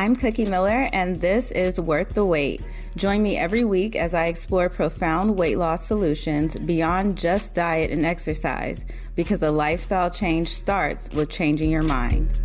I'm Cookie Miller, and this is Worth the Wait. Join me every week as I explore profound weight loss solutions beyond just diet and exercise, because a lifestyle change starts with changing your mind.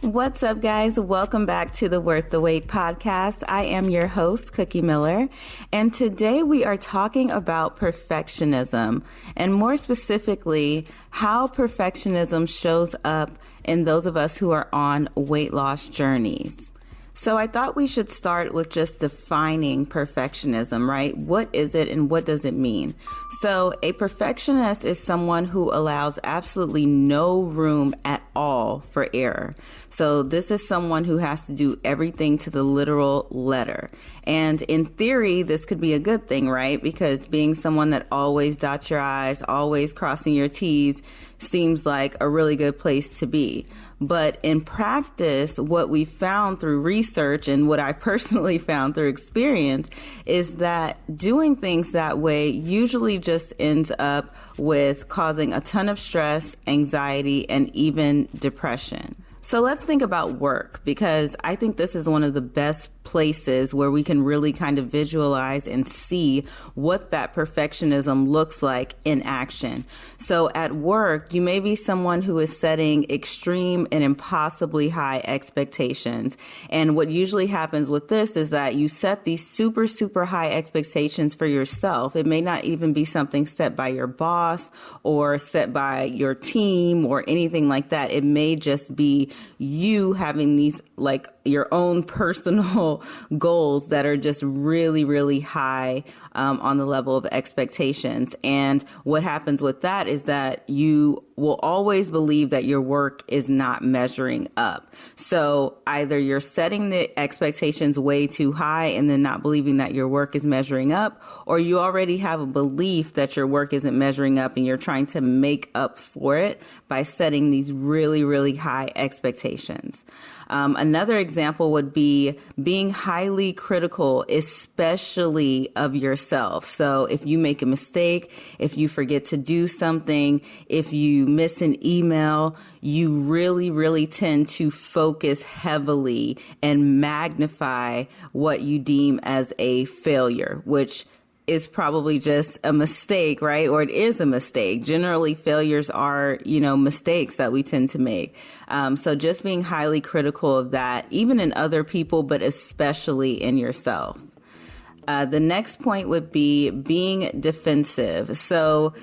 What's up, guys? Welcome back to the Worth the Wait podcast. I am your host, Cookie Miller, and today we are talking about perfectionism, and more specifically, how perfectionism shows up in those of us who are on weight loss journeys. So I thought we should start with just defining perfectionism, right? What is it and what does it mean? So a perfectionist is someone who allows absolutely no room at all for error. So this is someone who has to do everything to the literal letter. And in theory, this could be a good thing, right? Because being someone that always dots your I's, always crossing your T's, seems like a really good place to be. But in practice, what we found through research and what I personally found through experience is that doing things that way usually just ends up with causing a ton of stress, anxiety, and even depression. So let's think about work, because I think this is one of the best places where we can really kind of visualize and see what that perfectionism looks like in action. So at work, you may be someone who is setting extreme and impossibly high expectations. And what usually happens with this is that you set these super, super high expectations for yourself. It may not even be something set by your boss or set by your team or anything like that. It may just be you having these like your own personal goals that are just really, really high on the level of expectations. And what happens with that is that you will always believe that your work is not measuring up. So either you're setting the expectations way too high and then not believing that your work is measuring up, or you already have a belief that your work isn't measuring up and you're trying to make up for it by setting these really, really high expectations. Another example would be being highly critical, especially of yourself. So if you make a mistake, if you forget to do something, if you miss an email, you really, really tend to focus heavily and magnify what you deem as a failure, which is probably just a mistake, right? Or it is a mistake. Generally, failures are, mistakes that we tend to make. So just being highly critical of that, even in other people, but especially in yourself. The next point would be being defensive. So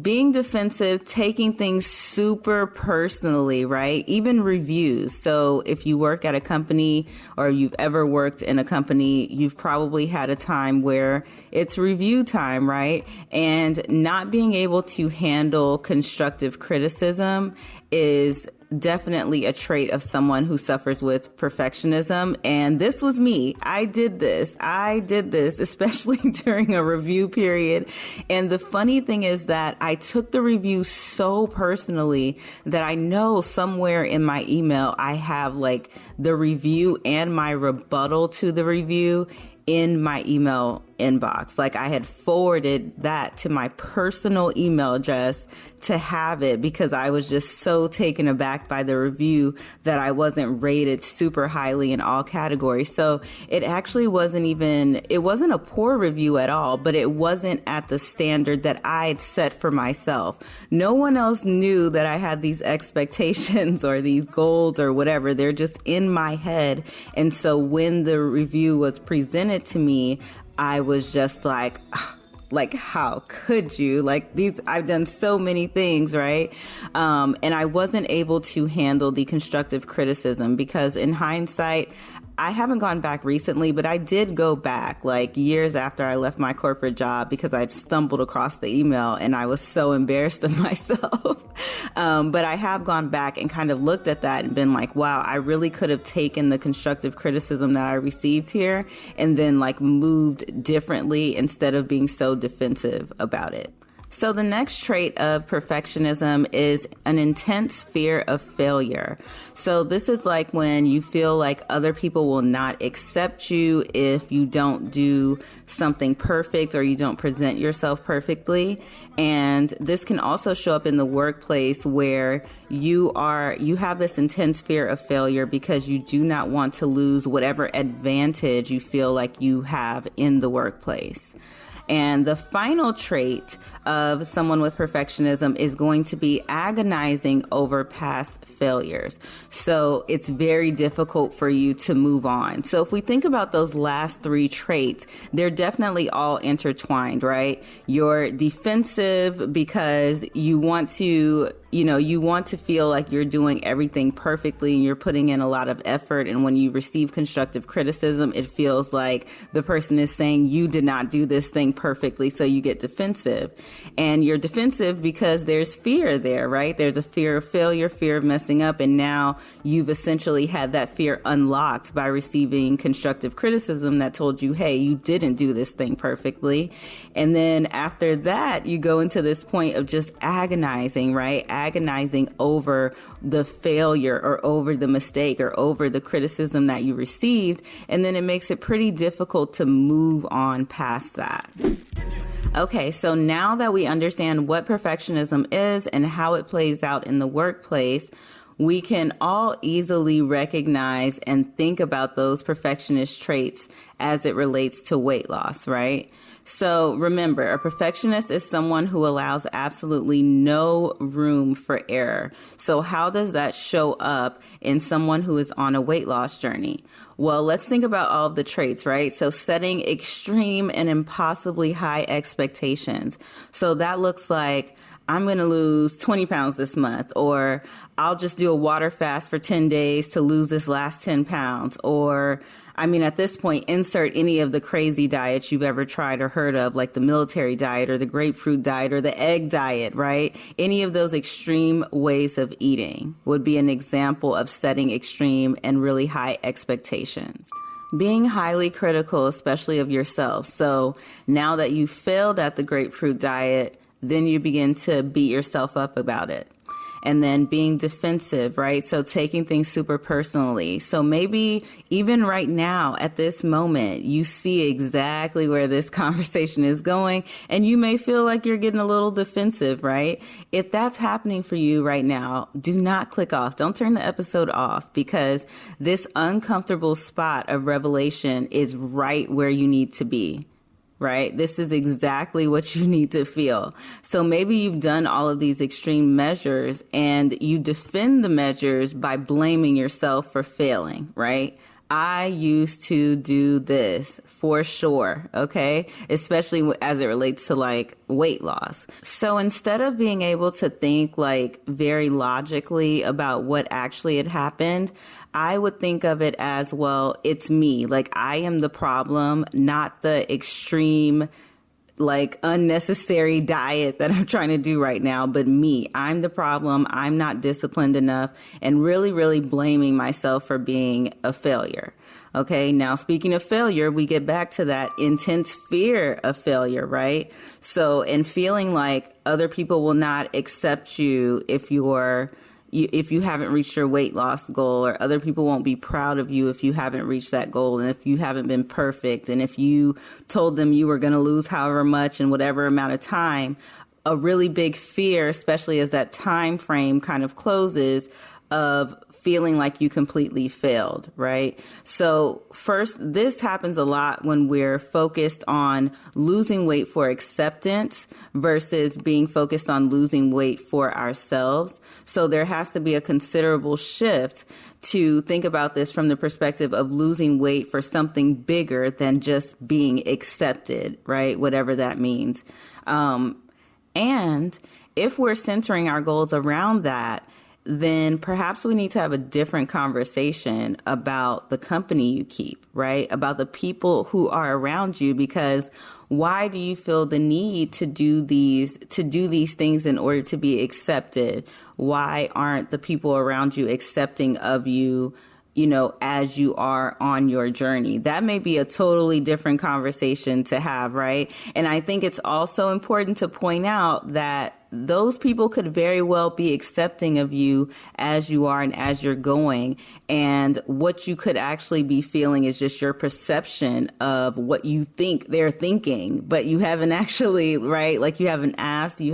being defensive, taking things super personally, right? Even reviews. So if you work at a company or you've ever worked in a company, you've probably had a time where it's review time, right? And not being able to handle constructive criticism is definitely a trait of someone who suffers with perfectionism. And this was me. I did this, especially during a review period. And the funny thing is that I took the review so personally that I know somewhere in my email, I have like the review and my rebuttal to the review in my email inbox. Like I had forwarded that to my personal email address to have it because I was just so taken aback by the review that I wasn't rated super highly in all categories. So it actually it wasn't a poor review at all, but it wasn't at the standard that I'd set for myself. No one else knew that I had these expectations or these goals or whatever. They're just in my head. And so when the review was presented to me, I was just like, how could you? I've done so many things, right? And I wasn't able to handle the constructive criticism because in hindsight, I haven't gone back recently, but I did go back years after I left my corporate job because I'd stumbled across the email and I was so embarrassed of myself. But I have gone back and kind of looked at that and been like, wow, I really could have taken the constructive criticism that I received here and then moved differently instead of being so defensive about it. So the next trait of perfectionism is an intense fear of failure. So this is like when you feel like other people will not accept you if you don't do something perfect or you don't present yourself perfectly. And this can also show up in the workplace where you have this intense fear of failure because you do not want to lose whatever advantage you feel like you have in the workplace. And the final trait of someone with perfectionism is going to be agonizing over past failures. So it's very difficult for you to move on. So if we think about those last three traits, they're definitely all intertwined, right? You're defensive because you want to feel like you're doing everything perfectly and you're putting in a lot of effort. And when you receive constructive criticism, it feels like the person is saying you did not do this thing perfectly. So you get defensive. And you're defensive because there's fear there, right? There's a fear of failure, fear of messing up. And now you've essentially had that fear unlocked by receiving constructive criticism that told you, hey, you didn't do this thing perfectly. And then after that, you go into this point of just agonizing, right? Agonizing over the failure or over the mistake or over the criticism that you received. And then it makes it pretty difficult to move on past that. Okay, so now that we understand what perfectionism is and how it plays out in the workplace, we can all easily recognize and think about those perfectionist traits as it relates to weight loss, right? So remember, a perfectionist is someone who allows absolutely no room for error. So how does that show up in someone who is on a weight loss journey? Well, let's think about all of the traits, right? So setting extreme and impossibly high expectations. So that looks like I'm going to lose 20 pounds this month, or I'll just do a water fast for 10 days to lose this last 10 pounds. Or, at this point, insert any of the crazy diets you've ever tried or heard of, like the military diet or the grapefruit diet or the egg diet, right? Any of those extreme ways of eating would be an example of setting extreme and really high expectations. Being highly critical, especially of yourself. So now that you failed at the grapefruit diet, then you begin to beat yourself up about it. And then being defensive, right? So taking things super personally. So maybe even right now at this moment, you see exactly where this conversation is going, and you may feel like you're getting a little defensive, right? If that's happening for you right now, do not click off. Don't turn the episode off, because this uncomfortable spot of revelation is right where you need to be. Right? This is exactly what you need to feel. So maybe you've done all of these extreme measures and you defend the measures by blaming yourself for failing, right? I used to do this for sure, okay? Especially as it relates to like weight loss. So instead of being able to think like very logically about what actually had happened, I would think of it as, well, it's me. Like I am the problem, not the extreme, like unnecessary diet that I'm trying to do right now, but me. I'm the problem. I'm not disciplined enough, and really, really blaming myself for being a failure. Okay, now speaking of failure, we get back to that intense fear of failure, right? So, and feeling like other people will not accept you if you haven't reached your weight loss goal, or other people won't be proud of you if you haven't reached that goal, and if you haven't been perfect, and if you told them you were going to lose however much in whatever amount of time, a really big fear, especially as that time frame kind of closes, of feeling like you completely failed, right? So first, this happens a lot when we're focused on losing weight for acceptance versus being focused on losing weight for ourselves. So there has to be a considerable shift to think about this from the perspective of losing weight for something bigger than just being accepted, right? Whatever that means. And if we're centering our goals around that, then perhaps we need to have a different conversation about the company you keep, right? About the people who are around you, because why do you feel the need to do these things in order to be accepted? Why aren't the people around you accepting of you, as you are on your journey. That may be a totally different conversation to have, right? And I think it's also important to point out that those people could very well be accepting of you as you are and as you're going. And what you could actually be feeling is just your perception of what you think they're thinking, but you haven't actually, right? Like you haven't asked, you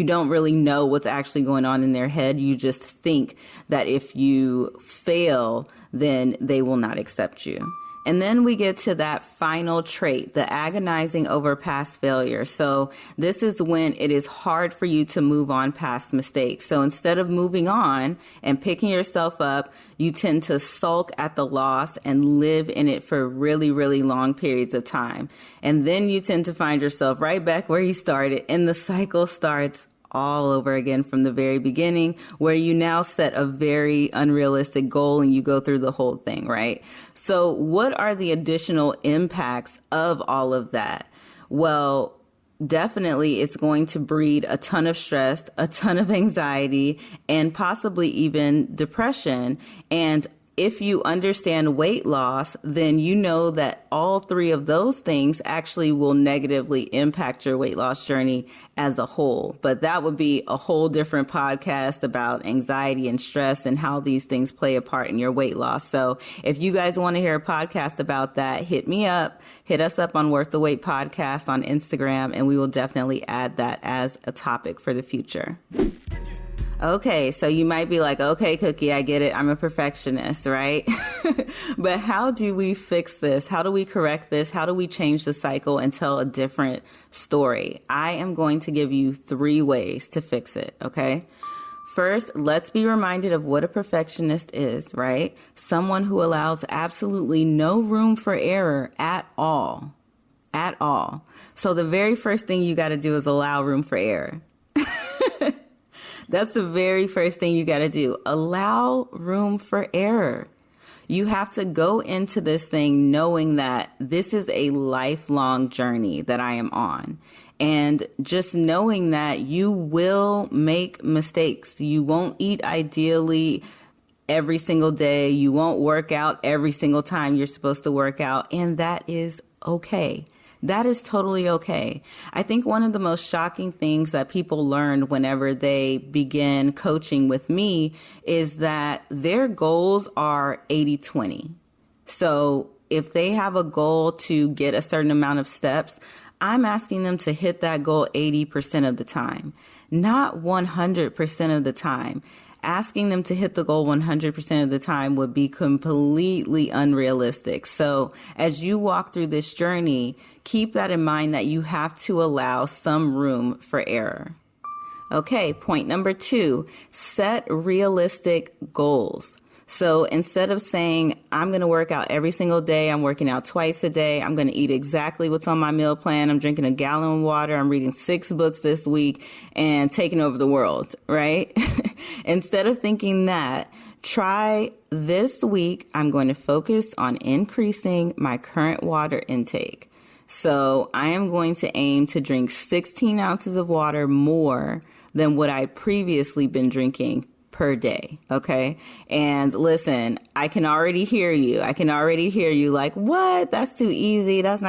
don't really know what's actually going on in their head. You just think that if you fail, then they will not accept you. And then we get to that final trait, the agonizing over past failure. So this is when it is hard for you to move on past mistakes. So instead of moving on and picking yourself up, you tend to sulk at the loss and live in it for really, really long periods of time. And then you tend to find yourself right back where you started, and the cycle starts all over again from the very beginning, where you now set a very unrealistic goal and you go through the whole thing, right? So what are the additional impacts of all of that? Well, definitely it's going to breed a ton of stress, a ton of anxiety, and possibly even depression. And if you understand weight loss, then you know that all three of those things actually will negatively impact your weight loss journey as a whole. But that would be a whole different podcast about anxiety and stress and how these things play a part in your weight loss. So if you guys want to hear a podcast about that, hit me up. Hit us up on Worth the Wait podcast on Instagram, and we will definitely add that as a topic for the future. Okay, so you might be like, okay, Cookie, I get it. I'm a perfectionist, right? But how do we fix this? How do we correct this? How do we change the cycle and tell a different story? I am going to give you 3 ways to fix it, okay? First, let's be reminded of what a perfectionist is, right? Someone who allows absolutely no room for error at all. At all. So the very first thing you got to do is allow room for error. That's the very first thing you got to do. Allow room for error. You have to go into this thing knowing that this is a lifelong journey that I am on. And just knowing that you will make mistakes. You won't eat ideally every single day. You won't work out every single time you're supposed to work out. And that is okay. That is totally okay. I think one of the most shocking things that people learn whenever they begin coaching with me is that their goals are 80-20. So if they have a goal to get a certain amount of steps, I'm asking them to hit that goal 80% of the time, not 100% of the time. Asking them to hit the goal 100% of the time would be completely unrealistic. So as you walk through this journey, keep that in mind that you have to allow some room for error. Okay, point number 2, set realistic goals. So instead of saying, I'm going to work out every single day, I'm working out twice a day, I'm going to eat exactly what's on my meal plan, I'm drinking a gallon of water, I'm reading 6 books this week and taking over the world, right? Instead of thinking that, try this week, I'm going to focus on increasing my current water intake. So I am going to aim to drink 16 ounces of water more than what I previously been drinking per day. Okay. And listen, I can already hear you. Like, what? That's too easy. I'm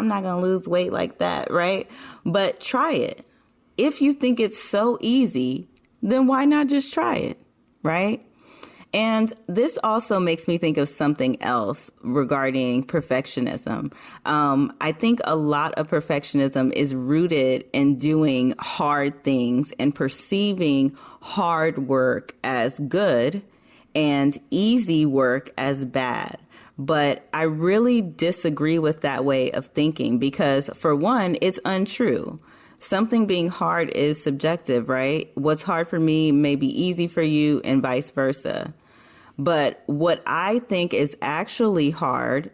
not going to lose weight like that. Right. But try it. If you think it's so easy, then why not just try it? Right. And this also makes me think of something else regarding perfectionism. I think a lot of perfectionism is rooted in doing hard things and perceiving hard work as good and easy work as bad. But I really disagree with that way of thinking because, for one, it's untrue. Something being hard is subjective, right? What's hard for me may be easy for you and vice versa. But what I think is actually hard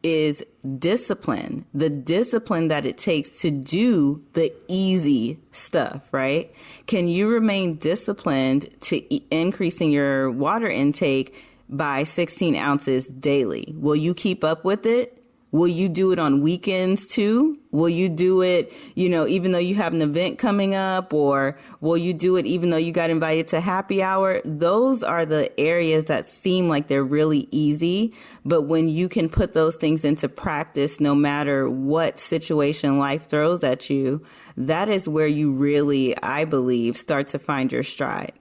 is discipline, the discipline that it takes to do the easy stuff, right? Can you remain disciplined to increasing your water intake by 16 ounces daily? Will you keep up with it? Will you do it on weekends too? Will you do it, even though you have an event coming up, or will you do it even though you got invited to happy hour? Those are the areas that seem like they're really easy. But when you can put those things into practice, no matter what situation life throws at you, that is where you really, I believe, start to find your stride.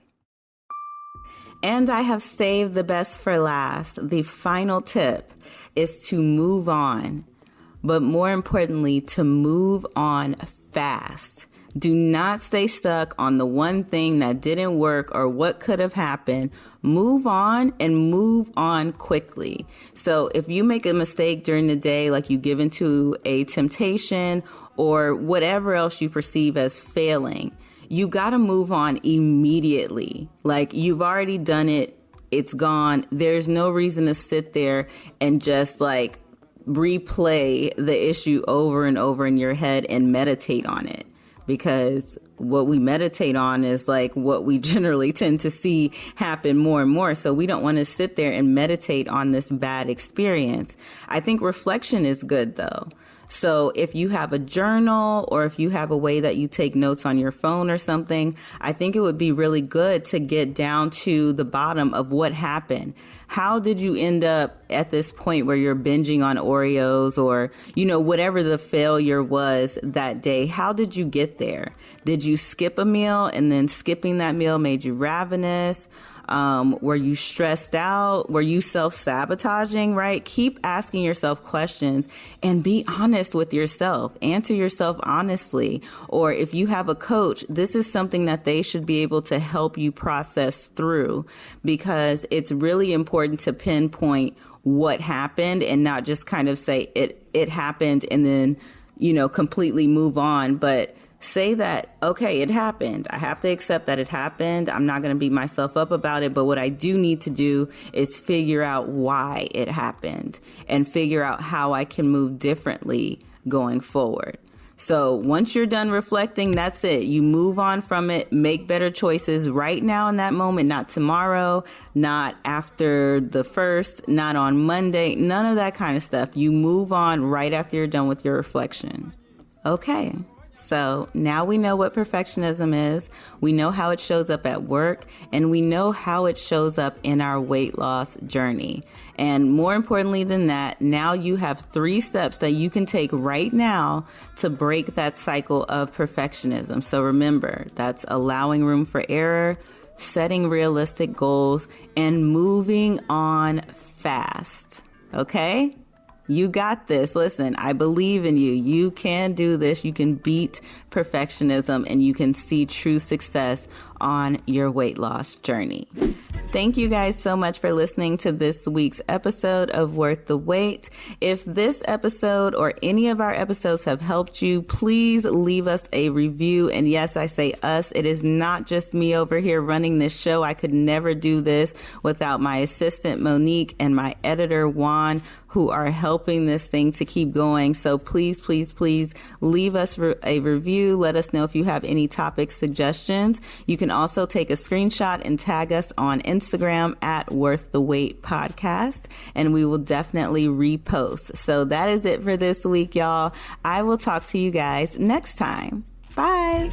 And I have saved the best for last. The final tip is to move on, but more importantly, to move on fast. Do not stay stuck on the one thing that didn't work or what could have happened. Move on and move on quickly. So if you make a mistake during the day, like you give into a temptation or whatever else you perceive as failing, you got to move on immediately. Like, you've already done it. It's gone. There's no reason to sit there and just like replay the issue over and over in your head and meditate on it. Because what we meditate on is like what we generally tend to see happen more and more. So we don't want to sit there and meditate on this bad experience. I think reflection is good though. So if you have a journal or if you have a way that you take notes on your phone or something, I think it would be really good to get down to the bottom of what happened. How did you end up at this point where you're binging on Oreos or, whatever the failure was that day? How did you get there? Did you skip a meal and then skipping that meal made you ravenous? Were you stressed out? Were you self-sabotaging, right? Keep asking yourself questions and be honest with yourself. Answer yourself honestly. Or if you have a coach, this is something that they should be able to help you process through, because it's really important to pinpoint what happened and not just kind of say it happened and then, completely move on. But say that, okay, it happened. I have to accept that it happened. I'm not going to beat myself up about it. But what I do need to do is figure out why it happened and figure out how I can move differently going forward. So once you're done reflecting, that's it. You move on from it, make better choices right now in that moment, not tomorrow, not after the first, not on Monday, none of that kind of stuff. You move on right after you're done with your reflection. Okay. So now we know what perfectionism is, we know how it shows up at work, and we know how it shows up in our weight loss journey. And more importantly than that, now you have 3 steps that you can take right now to break that cycle of perfectionism. So remember, that's allowing room for error, setting realistic goals, and moving on fast. Okay? You got this. Listen, I believe in you. You can do this. You can beat perfectionism and you can see true success on your weight loss journey. Thank you guys so much for listening to this week's episode of Worth the Wait. If this episode or any of our episodes have helped you, please leave us a review. And yes, I say us. It is not just me over here running this show. I could never do this without my assistant Monique and my editor Juan, who are helping this thing to keep going. So please, please, please leave us a review. Let us know if you have any topic suggestions. You can also take a screenshot and tag us on Instagram at Worth the Wait Podcast, and we will definitely repost. So that is it for this week, y'all. I will talk to you guys next time. Bye.